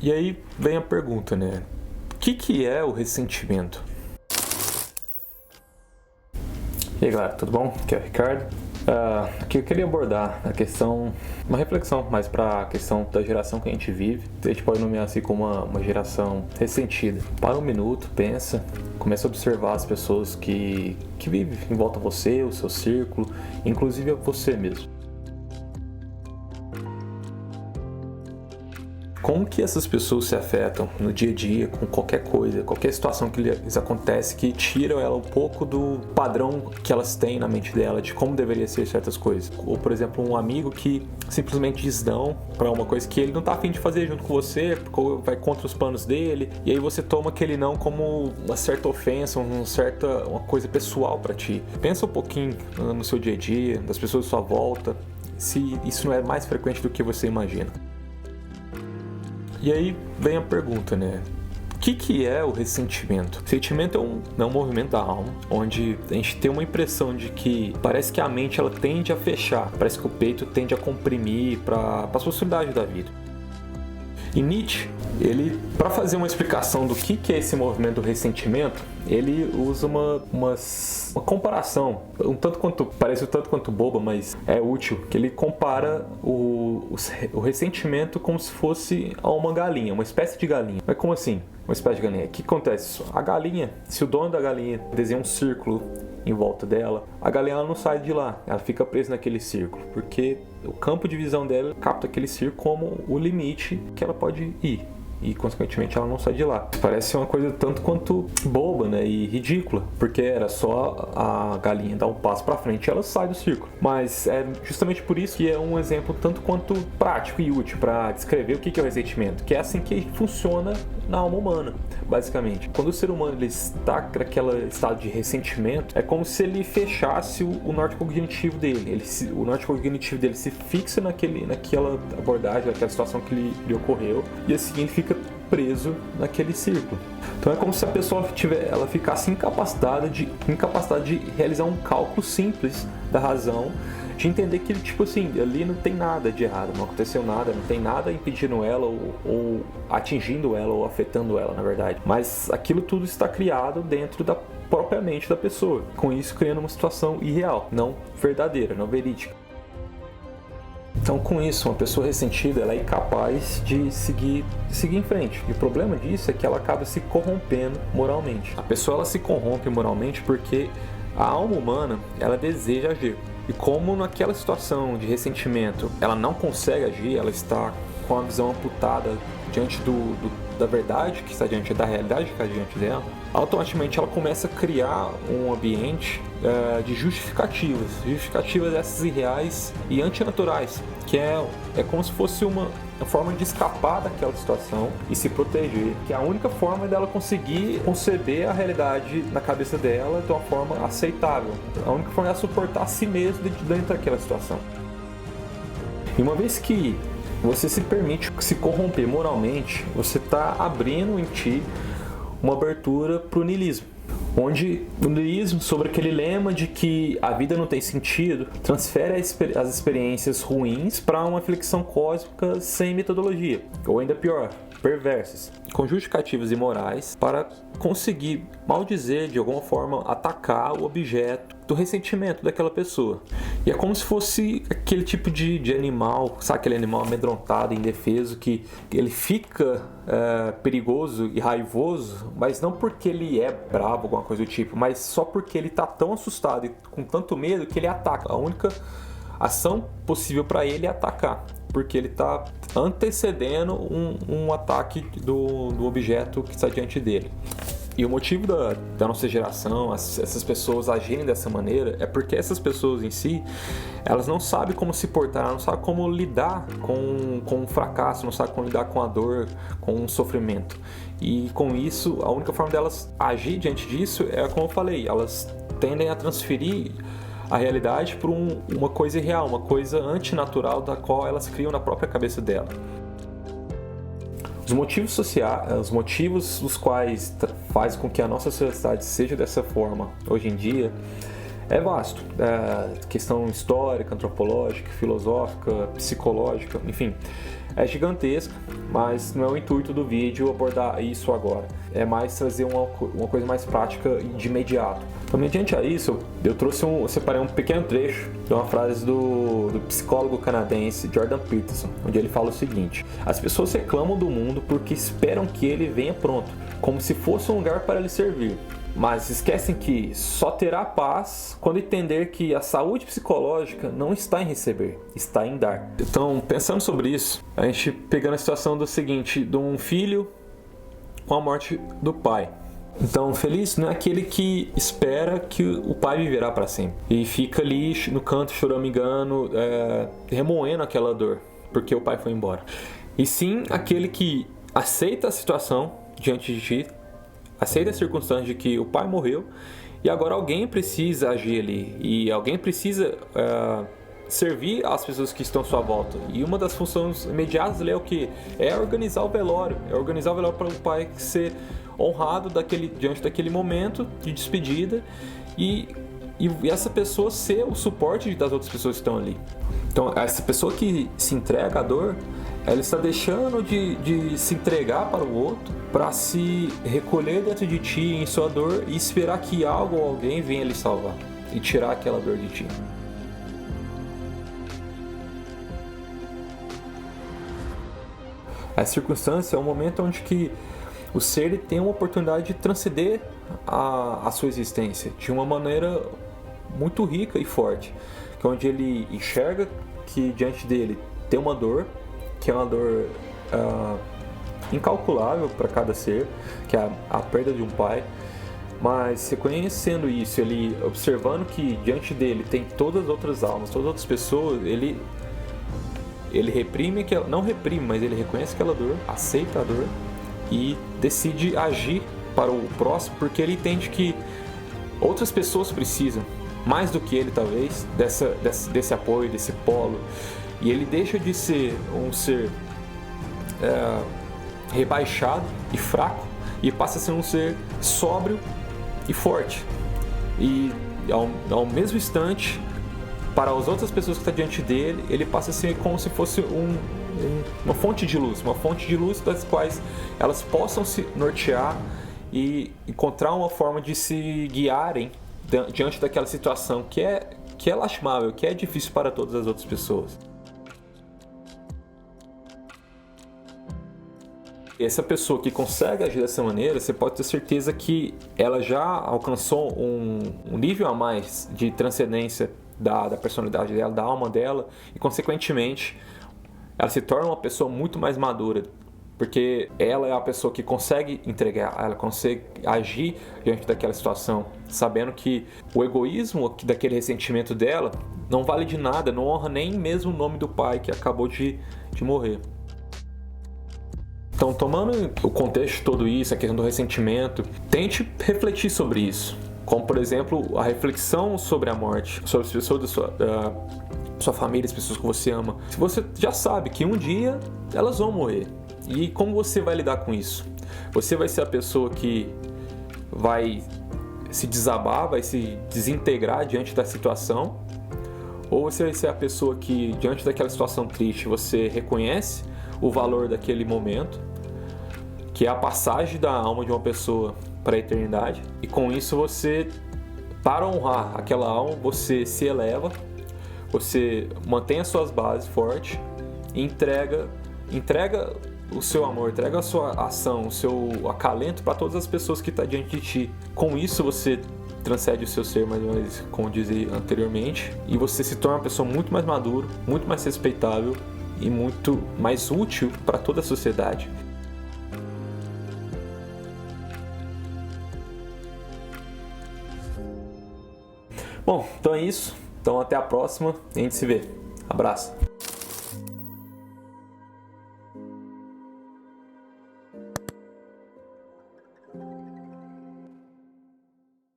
E aí vem a pergunta, né? O que é o ressentimento? E aí galera, tudo bom? Aqui é o Ricardo. Aqui eu queria abordar a questão, uma reflexão mais para a questão da geração que a gente vive. A gente pode nomear assim como uma geração ressentida. Para um minuto, pensa, começa a observar as pessoas que vivem em volta a você, o seu círculo, inclusive a você mesmo. Como que essas pessoas se afetam no dia a dia com qualquer coisa, qualquer situação que lhes acontece que tira ela um pouco do padrão que elas têm na mente dela, de como deveria ser certas coisas. Ou, por exemplo, um amigo que simplesmente diz não para uma coisa que ele não tá afim de fazer junto com você, porque vai contra os planos dele, e aí você toma aquele não como uma certa ofensa, uma coisa pessoal para ti. Pensa um pouquinho no seu dia a dia, das pessoas à sua volta, se isso não é mais frequente do que você imagina. E aí vem a pergunta, né? O que é o ressentimento? O sentimento é um movimento da alma, onde a gente tem uma impressão de que parece que a mente ela tende a fechar, parece que o peito tende a comprimir para as possibilidades da vida. E Nietzsche, ele, para fazer uma explicação do que é esse movimento do ressentimento, ele usa uma comparação, parece um tanto quanto boba, mas é útil, que ele compara o ressentimento como se fosse a uma galinha, uma espécie de galinha. Mas como assim? Uma espécie de galinha. O que acontece? A galinha, se o dono da galinha desenha um círculo em volta dela, a galinha ela não sai de lá, ela fica presa naquele círculo, porque o campo de visão dela capta aquele círculo como o limite que ela pode ir. E, consequentemente, ela não sai de lá. Parece uma coisa tanto quanto boba, né? E ridícula, porque era só a galinha dar um passo para frente e ela sai do círculo. Mas é justamente por isso que é um exemplo tanto quanto prático e útil para descrever o que é o ressentimento, que é assim que funciona na alma humana, basicamente. Quando o ser humano ele está naquele estado de ressentimento, é como se ele fechasse o norte cognitivo dele. O norte cognitivo dele se fixa naquela abordagem, naquela situação que lhe ocorreu, e assim ele fica preso naquele círculo. Então é como se a pessoa ela ficasse incapacitada de realizar um cálculo simples da razão, de entender que, tipo assim, ali não tem nada de errado, não aconteceu nada, não tem nada impedindo ela ou atingindo ela ou afetando ela, na verdade. Mas aquilo tudo está criado dentro da própria mente da pessoa, com isso criando uma situação irreal, não verdadeira, não verídica. Então, com isso, uma pessoa ressentida ela é incapaz de seguir em frente. E o problema disso é que ela acaba se corrompendo moralmente. A pessoa ela se corrompe moralmente porque a alma humana ela deseja agir. E como naquela situação de ressentimento ela não consegue agir, ela está com a visão amputada diante da verdade que está diante da realidade que está diante dela, automaticamente ela começa a criar um ambiente de justificativas essas irreais e antinaturais, que é como se fosse uma forma de escapar daquela situação e se proteger, que é a única forma dela conseguir conceber a realidade na cabeça dela de uma forma aceitável, a única forma é ela suportar a si mesma dentro daquela situação. E uma vez que você se permite se corromper moralmente, você está abrindo em ti uma abertura para o niilismo, onde o niilismo, sobre aquele lema de que a vida não tem sentido, transfere as experiências ruins para uma reflexão cósmica sem metodologia, ou ainda pior, perversas, com justificativas imorais para conseguir maldizer, de alguma forma, atacar o objeto do ressentimento daquela pessoa. E é como se fosse aquele tipo de animal, sabe, aquele animal amedrontado, indefeso, que ele fica perigoso e raivoso, mas não porque ele é bravo, alguma coisa do tipo, mas só porque ele está tão assustado e com tanto medo que ele ataca. A única ação possível para ele é atacar, porque ele está antecedendo um ataque do objeto que está diante dele. E o motivo da nossa geração, essas pessoas agirem dessa maneira, é porque essas pessoas em si, elas não sabem como se portar, elas não sabem como lidar com o fracasso, não sabem como lidar com a dor, com o sofrimento. E com isso, a única forma delas agir diante disso é, como eu falei, elas tendem a transferir a realidade para uma coisa irreal, uma coisa antinatural da qual elas criam na própria cabeça dela. Os motivos sociais, os motivos os quais fazem com que a nossa sociedade seja dessa forma hoje em dia é vasto. Questão histórica, antropológica, filosófica, psicológica, enfim. é gigantesca, mas não é o intuito do vídeo abordar isso agora. É mais trazer uma coisa mais prática de imediato. Então, mediante a isso, eu separei um pequeno trecho de uma frase do psicólogo canadense Jordan Peterson, onde ele fala o seguinte: as pessoas reclamam do mundo porque esperam que ele venha pronto, como se fosse um lugar para lhe servir. Mas esquecem que só terá paz quando entender que a saúde psicológica não está em receber, está em dar. Então, pensando sobre isso, a gente pegando a situação do seguinte, de um filho com a morte do pai. Então, feliz não é aquele que espera que o pai viverá para sempre e fica ali no canto choramingando, remoendo aquela dor, porque o pai foi embora. E sim aquele que aceita a situação diante de ti, aceita a circunstância de que o pai morreu e agora alguém precisa agir ali e alguém precisa servir as pessoas que estão à sua volta. E uma das funções imediatas ali é o que? É organizar o velório. É organizar o velório para o pai ser honrado diante daquele momento de despedida e essa pessoa ser o suporte das outras pessoas que estão ali. Então, essa pessoa que se entrega à dor, ela está deixando de se entregar para o outro, para se recolher dentro de ti em sua dor e esperar que algo ou alguém venha lhe salvar e tirar aquela dor de ti. A circunstância é um momento onde que o ser ele tem uma oportunidade de transcender a sua existência de uma maneira muito rica e forte, que é onde ele enxerga que diante dele tem uma dor, que é uma dor incalculável para cada ser, que é a perda de um pai, mas reconhecendo isso, ele observando que diante dele tem todas as outras almas, todas as outras pessoas, ele reprime, não reprime, mas ele reconhece aquela dor, aceita a dor e decide agir para o próximo, porque ele entende que outras pessoas precisam, mais do que ele talvez, desse apoio, desse polo, e ele deixa de ser um ser rebaixado e fraco e passa a ser um ser sóbrio e forte. E ao mesmo instante, para as outras pessoas que estão diante dele, ele passa a ser como se fosse uma fonte de luz das quais elas possam se nortear e encontrar uma forma de se guiarem diante daquela situação que é lastimável, que é difícil para todas as outras pessoas. Essa pessoa que consegue agir dessa maneira, você pode ter certeza que ela já alcançou um nível a mais de transcendência da personalidade dela, da alma dela, e consequentemente ela se torna uma pessoa muito mais madura, porque ela é a pessoa que consegue entregar, ela consegue agir diante daquela situação, sabendo que o egoísmo daquele ressentimento dela não vale de nada, não honra nem mesmo o nome do pai que acabou de morrer. Então, tomando o contexto de tudo isso, a questão do ressentimento, tente refletir sobre isso. Como, por exemplo, a reflexão sobre a morte, sobre as pessoas da sua família, as pessoas que você ama. Se você já sabe que um dia elas vão morrer. E como você vai lidar com isso? Você vai ser a pessoa que vai se desabar, vai se desintegrar diante da situação? Ou você vai ser a pessoa que, diante daquela situação triste, você reconhece o valor daquele momento, que é a passagem da alma de uma pessoa para a eternidade, e com isso você, para honrar aquela alma, você se eleva, você mantém as suas bases fortes e entrega o seu amor, entrega a sua ação, o seu acalento para todas as pessoas que estão diante de ti. Com isso você transcende o seu ser, mais ou menos, como dizia anteriormente, e você se torna uma pessoa muito mais madura, muito mais respeitável e muito mais útil para toda a sociedade. Bom, então é isso. Então até a próxima e a gente se vê. Abraço.